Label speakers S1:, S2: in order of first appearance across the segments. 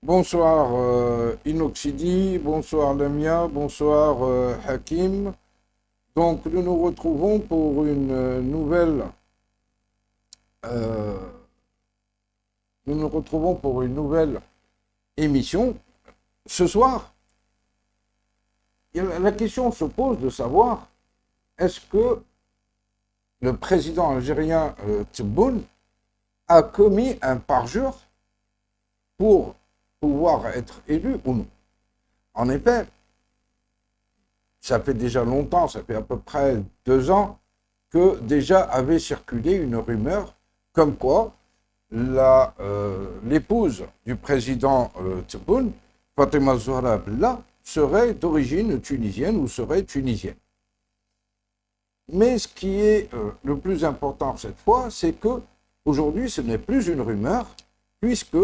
S1: Bonsoir Inoxidi, bonsoir Lamia, bonsoir Hakim. Donc nous nous retrouvons pour une euh, nouvelle émission. Ce soir, la question se pose de savoir est-ce que le président algérien Tebboune a commis un parjure pour pouvoir être élu ou non. En effet, ça fait déjà longtemps, ça fait à peu près 2 ans, que déjà avait circulé une rumeur comme quoi l'épouse du président Tebboune, Fatima Zahra Abdallah, serait d'origine tunisienne ou serait tunisienne. Mais ce qui est le plus important cette fois, c'est que aujourd'hui, ce n'est plus une rumeur, puisque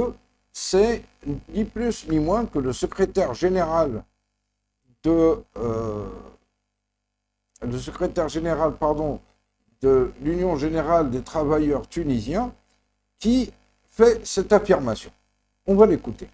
S1: c'est ni plus ni moins que le secrétaire général de l'Union générale des travailleurs tunisiens qui fait cette affirmation. On va l'écouter.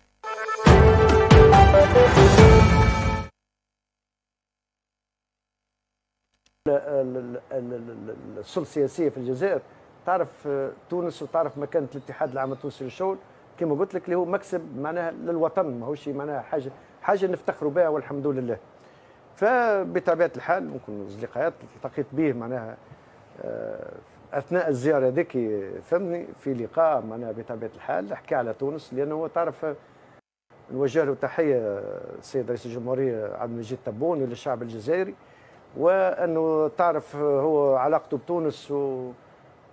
S2: السلطه السياسيه في الجزائر تعرف تونس وتعرف مكانه الاتحاد العام التونسي للشغل كما قلت لك اللي هو مكسب معناها للوطن ماهوش معناها حاجه نفتخروا بها والحمد لله. فبطبيعه الحال ممكن اصدقائات التقيت به معناها اثناء الزياره هذيك فهمني في لقاء معناها بطبيعه الحال حكى على تونس لانه هو تعرف نوجه له تحيه السيد رئيس الجمهوريه عبد المجيد تبون وللشعب الجزائري، وانه تعرف هو علاقته بتونس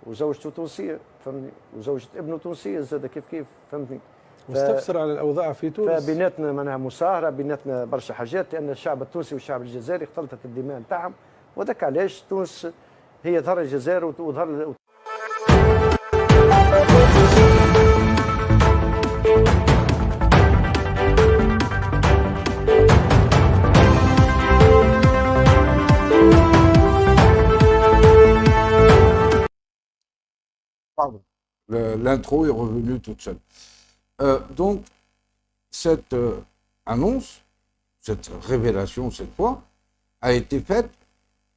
S2: وزوجته تونسيه فهمني، وزوجة ابنه تونسيه زاد كيف فهمتني.
S3: مستفسر على الاوضاع في تونس.
S2: فبيناتنا معناها مصاهره، بيناتنا برشا حاجات، لان الشعب التونسي والشعب الجزائري اختلطت الدماء نتاعهم، وذاك علاش تونس هي ظهر الجزائر وظهر
S1: Pardon. L'intro est revenue toute seule. Donc, cette annonce, cette révélation cette fois, a été faite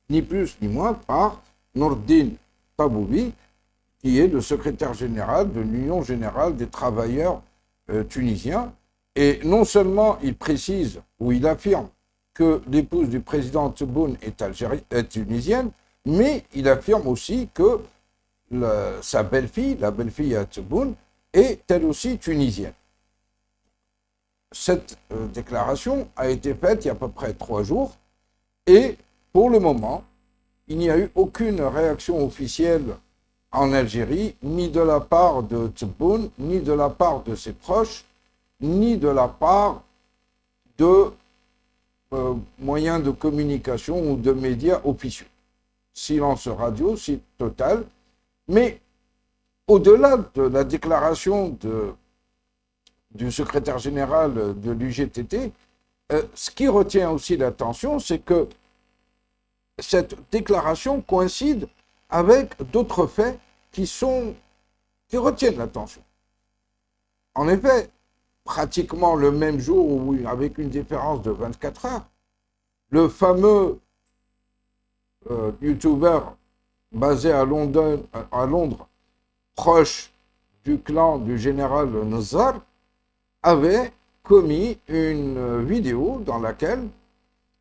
S1: ni plus ni moins par Nourdine Taboubi, qui est le secrétaire général de l'Union générale des travailleurs tunisiens. Et non seulement il précise ou il affirme que l'épouse du président Tebboune est tunisienne, mais il affirme aussi que sa belle-fille, la belle-fille à Tebboune, est elle aussi tunisienne. Cette déclaration a été faite il y a à peu près 3 jours et pour le moment, il n'y a eu aucune réaction officielle en Algérie, ni de la part de Tebboune, ni de la part de ses proches, ni de la part de moyens de communication ou de médias officieux. Silence radio, si total. Mais au-delà de la déclaration du secrétaire général de l'UGTT, ce qui retient aussi l'attention, c'est que cette déclaration coïncide avec d'autres faits qui retiennent l'attention. En effet, pratiquement le même jour, ou avec une différence de 24 heures, le fameux YouTuber basé à Londres, proche du clan du général Nazar, avait commis une vidéo dans laquelle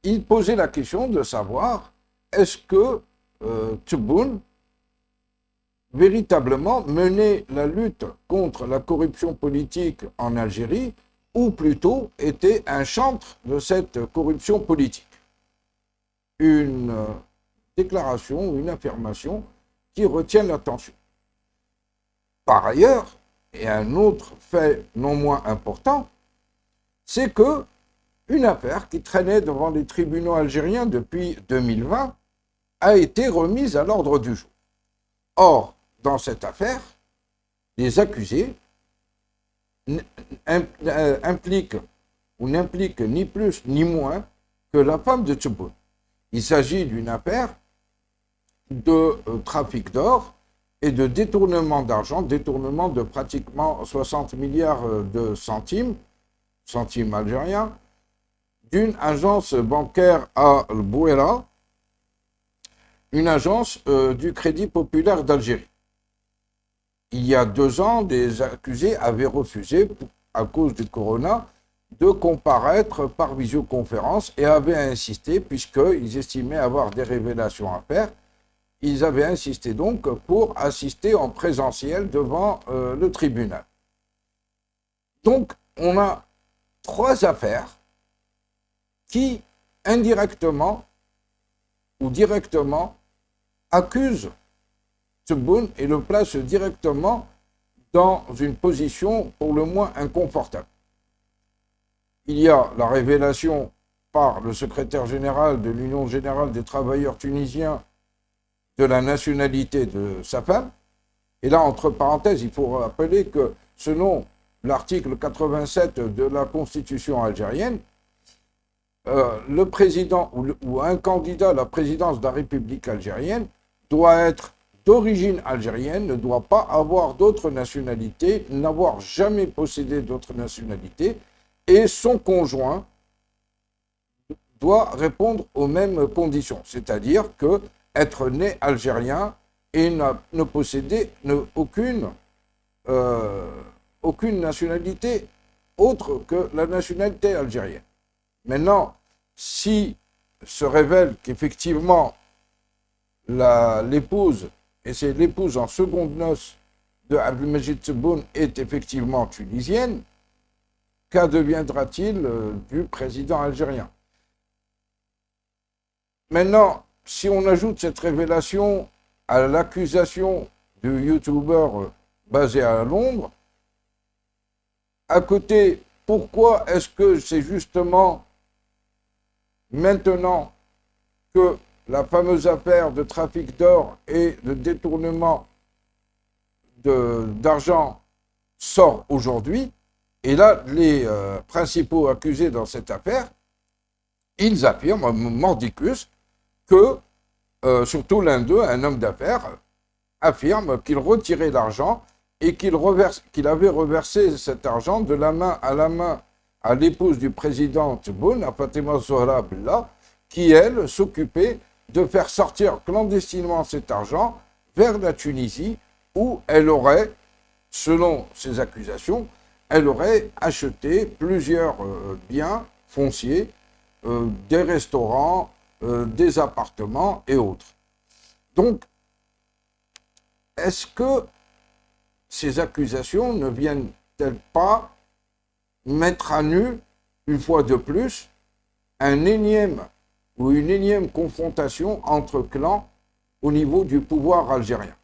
S1: il posait la question de savoir est-ce que Tebboune véritablement menait la lutte contre la corruption politique en Algérie ou plutôt était un chantre de cette corruption politique. Une déclaration ou une affirmation qui retient l'attention. Par ailleurs, et un autre fait non moins important, c'est que une affaire qui traînait devant les tribunaux algériens depuis 2020 a été remise à l'ordre du jour. Or, dans cette affaire, les accusés n'impliquent ni plus ni moins que la femme de Tebboune. Il s'agit d'une affaire de trafic d'or et de détournement d'argent, détournement de pratiquement 60 milliards de centimes centimes algériens, d'une agence bancaire à Bouera, une agence du Crédit populaire d'Algérie. Il y a 2 ans, des accusés avaient refusé, à cause du corona, de comparaître par visioconférence et avaient insisté, puisqu'ils estimaient avoir des révélations à faire, ils avaient insisté donc pour assister en présentiel devant le tribunal. Donc, on a 3 affaires qui, indirectement ou directement, accusent Tebboune et le placent directement dans une position pour le moins inconfortable. Il y a la révélation par le secrétaire général de l'Union générale des travailleurs tunisiens de la nationalité de sa femme. Et là, entre parenthèses, il faut rappeler que selon l'article 87 de la Constitution algérienne, le président ou un candidat à la présidence de la République algérienne doit être d'origine algérienne, ne doit pas avoir d'autre nationalité, n'avoir jamais possédé d'autre nationalité, et son conjoint doit répondre aux mêmes conditions, c'est-à-dire que être né algérien et ne posséder aucune nationalité autre que la nationalité algérienne. Maintenant, si se révèle qu'effectivement l'épouse, et c'est l'épouse en seconde noces de Abdelmajid Tebboune, est effectivement tunisienne, qu'addeviendra-t-il du président algérien? Maintenant, si on ajoute cette révélation à l'accusation du youtubeur basé à Londres, à côté, pourquoi est-ce que c'est justement maintenant que la fameuse affaire de trafic d'or et de détournement d'argent sort aujourd'hui? Et là, les principaux accusés dans cette affaire, ils affirment, mordicus, que, surtout l'un d'eux, un homme d'affaires, affirme qu'il retirait l'argent et qu'il avait reversé cet argent de la main à l'épouse du président Tebboune, à Fatima Zohra Billah, qui, elle, s'occupait de faire sortir clandestinement cet argent vers la Tunisie, où elle aurait, selon ses accusations, elle aurait acheté plusieurs biens fonciers, des restaurants, des appartements et autres. Donc, est-ce que ces accusations ne viennent-elles pas mettre à nu, une fois de plus, une énième confrontation entre clans au niveau du pouvoir algérien?